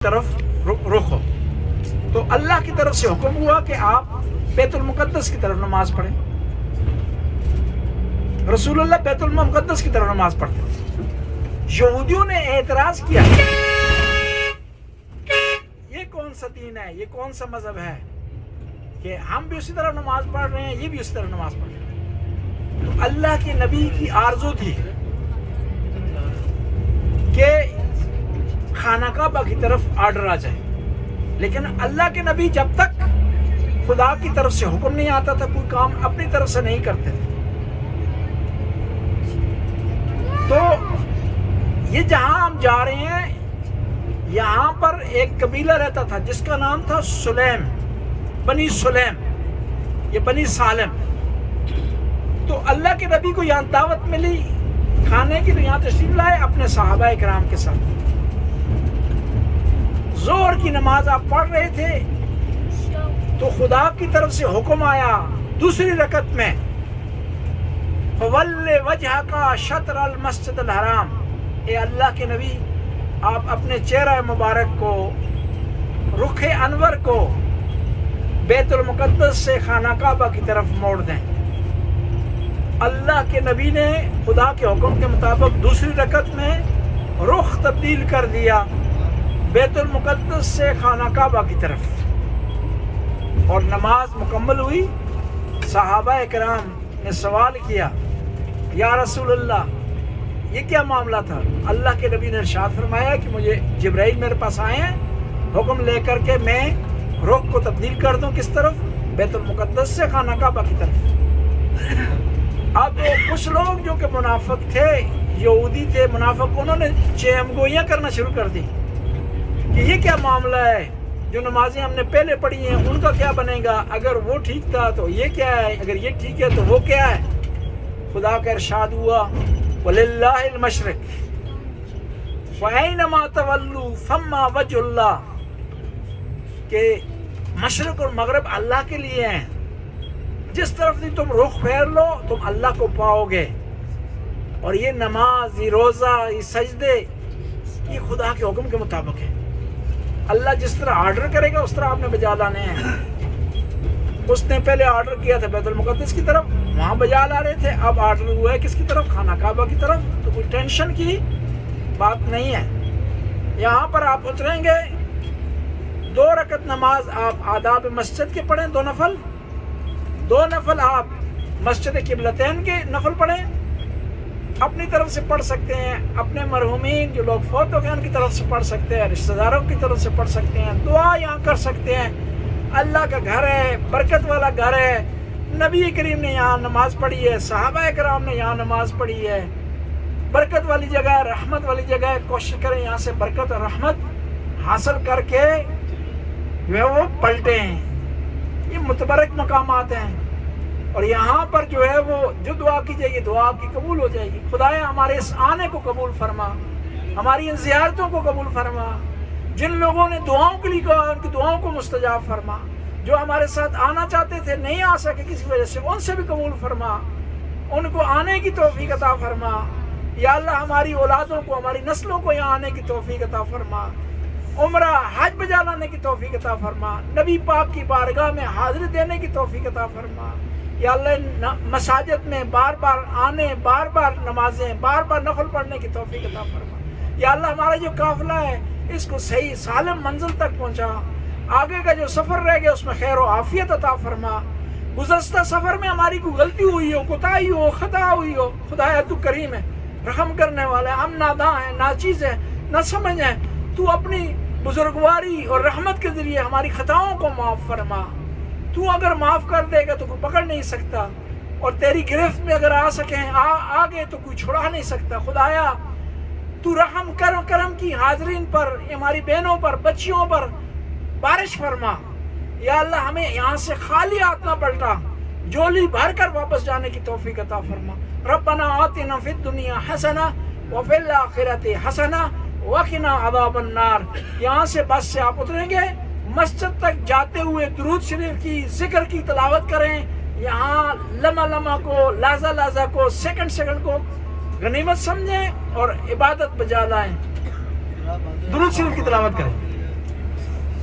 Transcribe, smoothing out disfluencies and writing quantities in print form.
طرف رخ ہو. تو اللہ کی طرف سے حکم ہوا کہ آپ بیت المقدس کی طرف نماز پڑھیں. رسول اللہ بیت المقدس کی طرف نماز پڑھتے تھے. یہودیوں نے اعتراض کیا یہ کون سا دین ہے, یہ کون سا مذہب ہے کہ ہم بھی اسی طرح نماز پڑھ رہے ہیں, یہ بھی اسی طرح نماز پڑھ رہے ہیں. تو اللہ کے نبی کی آرزو تھی کہ خانہ کعبہ کی طرف آرڈر آ جائے, لیکن اللہ کے نبی جب تک خدا کی طرف سے حکم نہیں آتا تھا کوئی کام اپنی طرف سے نہیں کرتے تھے. تو یہ جہاں ہم جا رہے ہیں یہاں پر ایک قبیلہ رہتا تھا جس کا نام تھا سلیم, بنی سلیم, یہ بنی سالم. تو اللہ کے نبی کو یہاں دعوت ملی کھانے کی, تو یہاں تشریف لائے اپنے صحابہ کرام کے ساتھ. ظہر کی نماز آپ پڑھ رہے تھے تو خدا کی طرف سے حکم آیا دوسری رکعت میں فَوَلِّ وَجْهَكَ شَطْرَ الْمَسْجِدِ الْحَرَامِ, اے اللہ کے نبی آپ اپنے چہرہ مبارک کو, رخ انور کو بیت المقدس سے خانہ کعبہ کی طرف موڑ دیں. اللہ کے نبی نے خدا کے حکم کے مطابق دوسری رکعت میں رخ تبدیل کر دیا بیت المقدس سے خانہ کعبہ کی طرف, اور نماز مکمل ہوئی. صحابہ کرام نے سوال کیا یا رسول اللہ یہ کیا معاملہ تھا؟ اللہ کے نبی نے ارشاد فرمایا کہ مجھے جبرائیل میرے پاس آئے ہیں حکم لے کر کے میں رخ کو تبدیل کر دوں کس طرف؟ بیت المقدس سے خانہ کعبہ کی طرف. اب کچھ لوگ جو کہ منافق تھے, یہودی تھے منافق, انہوں نے چہم گوئیاں کرنا شروع کر دی کہ یہ کیا معاملہ ہے, جو نمازیں ہم نے پہلے پڑھی ہیں ان کا کیا بنے گا, اگر وہ ٹھیک تھا تو یہ کیا ہے, اگر یہ ٹھیک ہے تو وہ کیا ہے. خدا کا ارشاد ہوا وَلِلَّهِ الْمَشْرِقِ وَأَيْنَمَا تَوَلُّوا ثَمَّ وَجْهُ اللَّهِ, کہ مشرق اور مغرب اللہ کے لیے ہیں, جس طرف بھی تم رخ پھیر لو تم اللہ کو پاؤ گے. اور یہ نماز, یہ روزہ, یہ سجدے یہ خدا کے حکم کے مطابق ہے. اللہ جس طرح آرڈر کرے گا اس طرح آپ نے بجا لانے ہیں. اس نے پہلے آرڈر کیا تھا بیت المقدس کی طرف, وہاں بجا لا رہے تھے, اب آرڈر ہوا ہے کس کی طرف؟ خانہ کعبہ کی طرف. تو کوئی ٹینشن کی بات نہیں ہے. یہاں پر آپ اتریں گے 2 رکعت نماز آپ آداب مسجد کے پڑھیں, 2 نفل, 2 نفل آپ مسجد قبلتین کے نفل پڑھیں. اپنی طرف سے پڑھ سکتے ہیں, اپنے مرحومین جو لوگ فوت ہو گئے ان کی طرف سے پڑھ سکتے ہیں, رشتہ داروں کی طرف سے پڑھ سکتے ہیں, دعا یہاں کر سکتے ہیں. اللہ کا گھر ہے, برکت والا گھر ہے. نبی کریم نے یہاں نماز پڑھی ہے, صحابہ کرام نے یہاں نماز پڑھی ہے. برکت والی جگہ ہے, رحمت والی جگہ ہے. کوشش کریں یہاں سے برکت اور رحمت حاصل کر کے جو ہے وہ پلٹیں. یہ متبرک مقامات ہیں, اور یہاں پر جو ہے وہ جو دعا کی جائے گی دعا آپ کی قبول ہو جائے گی. خدایا ہمارے اس آنے کو قبول فرما, ہماری ان زیارتوں کو قبول فرما. جن لوگوں نے دعاؤں کے لیے کہا ان کی دعاؤں کو مستجاب فرما. جو ہمارے ساتھ آنا چاہتے تھے نہیں آ سکے کسی وجہ سے, ان سے بھی قبول فرما, ان کو آنے کی توفیق عطا فرما. یا اللہ ہماری اولادوں کو, ہماری نسلوں کو یہاں آنے کی توفیق عطا فرما. عمرہ حج بجا لانے کی توفیق عطا فرما. نبی پاک کی بارگاہ میں حاضری دینے کی توفیق عطا فرما. یا اللہ مساجد میں بار بار آنے, بار بار نمازیں, بار بار نفل پڑھنے کی توفیق عطا فرما. یا اللہ ہمارا جو قافلہ ہے اس کو صحیح سالم منزل تک پہنچا. آگے کا جو سفر رہ گیا اس میں خیر و عافیت عطا فرما. گزشتہ سفر میں ہماری کوئی غلطی ہوئی ہو, کوتاہی ہو, خطا ہوئی ہو, خدایا تو کریم ہے, رحم کرنے والا ہے. ہم ناداں ہیں, ناچیز ہیں, نہ سمجھ ہیں. تو اپنی بزرگواری اور رحمت کے ذریعے ہماری خطاؤں کو معاف فرما. تو اگر معاف کر دے گا تو کوئی پکڑ نہیں سکتا, اور تیری گرفت میں اگر آ سکیں آگے تو کوئی چھڑا نہیں سکتا. خدایا تو رحم کرم کی حاضرین پر, ہماری بہنوں پر, بچیوں پر بارش فرما. یا اللہ ہمیں یہاں سے خالی ہاتھ نہ پلٹا, جولی بھر کر واپس جانے کی توفیق عطا فرما. ربنا آتنا فی الدنیا حسنہ وفی الآخرۃ حسنہ وقنا عذاب النار. یہاں سے بس سے آپ اتریں گے, مسجد تک جاتے ہوئے درود شریف کی ذکر کی تلاوت کریں. یہاں لمحہ لمحہ کو, لحظہ لحظہ کو, سیکنڈ سیکنڈ کو غنیمت سمجھیں اور عبادت بجا لائیں. درود شریف کی تلاوت کریں.